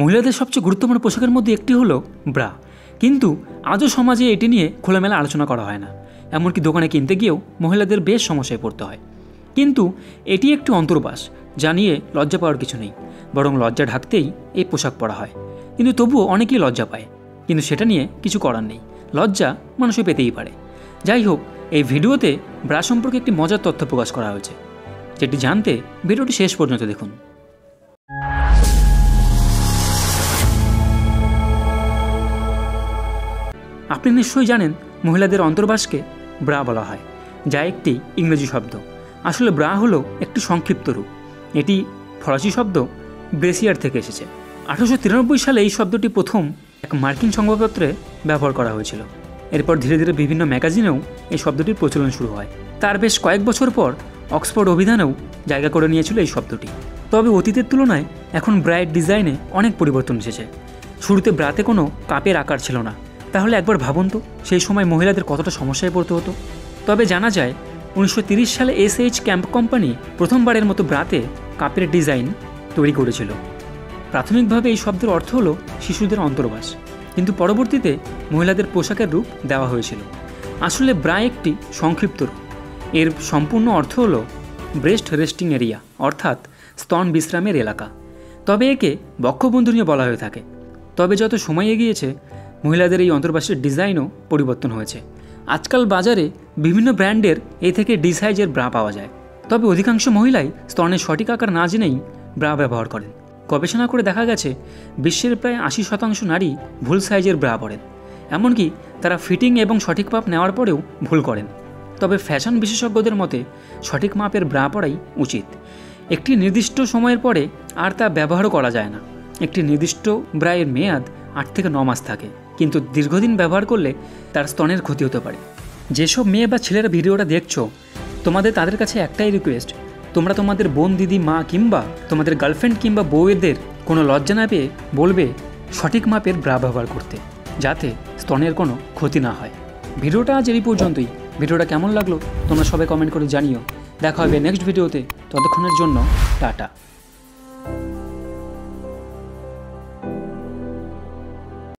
মহিলাদের সবচেয়ে গুরুত্বপূর্ণ পোশাকের মধ্যে একটি হলো ব্রা, কিন্তু আজও সমাজে এটি নিয়ে খোলামেলা আলোচনা করা হয় না। এমনকি দোকানে কিনতে গিয়েও মহিলাদের বেশ সমস্যায় পড়তে হয়। কিন্তু এটি একটি অন্তর্বাস, যা নিয়ে লজ্জা পাওয়ার কিছু নেই, বরং লজ্জা ঢাকতেই এই পোশাক পরা হয়। কিন্তু তবুও অনেকেই লজ্জা পায়, কিন্তু সেটা নিয়ে কিছু করার নেই, লজ্জা মানুষে পেতেই পারে। যাই হোক, এই ভিডিওতে ব্রা সম্পর্কে একটি মজার তথ্য প্রকাশ করা হয়েছে, যেটি জানতে ভিডিওটি শেষ পর্যন্ত দেখুন। আপনি নিশ্চয়ই জানেন মহিলাদের অন্তর্বাসকে ব্রা বলা হয়, যা একটি ইংরেজি শব্দ। আসলে ব্রা হলো একটি সংক্ষিপ্ত রূপ। এটি ফরাসি শব্দ ব্রেসিয়ার থেকে এসেছে। 1893 সালে এই শব্দটি প্রথম এক মার্কিন সংবাদপত্রে ব্যবহার করা হয়েছিল। এরপর ধীরে ধীরে বিভিন্ন ম্যাগাজিনেও এই শব্দটির প্রচলন শুরু হয়। তার বেশ কয়েক বছর পর অক্সফোর্ড অভিধানেও জায়গা করে নিয়েছিল এই শব্দটি। তবে অতীতের তুলনায় এখন ব্রায়ের ডিজাইনে অনেক পরিবর্তন এসেছে। শুরুতে ব্রাতে কোনো কাপের আকার ছিল না। তাহলে একবার ভাবুন তো, সেই সময় মহিলাদের কতটা সমস্যায় পড়তে হতো। তবে জানা যায় 1930 সালে SH ক্যাম্প কোম্পানি প্রথমবারের মতো ব্রাতে কাপের ডিজাইন তৈরি করেছিল। প্রাথমিকভাবে এই শব্দের অর্থ হলো শিশুদের অন্তর্বাস, কিন্তু পরবর্তীতে মহিলাদের পোশাকের রূপ দেওয়া হয়েছিল। আসলে ব্রা একটি সংক্ষিপ্ত রূপ। এর সম্পূর্ণ অর্থ হলো ব্রেস্ট রেস্টিং এরিয়া, অর্থাৎ স্তন বিশ্রামের এলাকা। তবে একে বক্ষবন্ধনীয় বলা হয়ে থাকে। তবে যত সময় এগিয়েছে, মহিলাদের এই অন্তর্বাসের ডিজাইনও পরিবর্তন হয়েছে। আজকাল বাজারে বিভিন্ন ব্র্যান্ডের এ থেকে ডি সাইজের ব্রা পাওয়া যায়। তবে অধিকাংশ মহিলাই স্তনের সঠিক আকার না জেনেই ব্রা ব্যবহার করেন। গবেষণা করে দেখা গেছে বিশ্বের প্রায় 80% নারী ভুল সাইজের ব্রা পরেন। এমনকি তারা ফিটিং এবং সঠিক মাপ নেওয়ার পরেও ভুল করেন। তবে ফ্যাশন বিশেষজ্ঞদের মতে সঠিক মাপের ব্রা পরাই উচিত। একটি নির্দিষ্ট সময়ের পরে আর তা ব্যবহারও করা যায় না। একটি নির্দিষ্ট ব্রায়ের মেয়াদ 8 থেকে 9 মাস থাকে, কিন্তু দীর্ঘদিন ব্যবহার করলে তার স্তনের ক্ষতি হতে পারে। যেসব মেয়ে বা ছেলেরা ভিডিওটা দেখছো, তাদের কাছে একটাই রিকোয়েস্ট, তোমরা তোমাদের বোন, দিদি, মা কিংবা তোমাদের গার্লফ্রেন্ড কিংবা বউয়েদের কোনো লজ্জা না পেয়ে বলবে সঠিক মাপের ব্রা ব্যবহার করতে, যাতে স্তনের কোনো ক্ষতি না হয়। ভিডিওটা আজ এই পর্যন্তই। ভিডিওটা কেমন লাগলো তোমরা সবাই কমেন্ট করে জানিও। দেখা হবে নেক্সট ভিডিওতে। ততক্ষণের জন্য টাটা।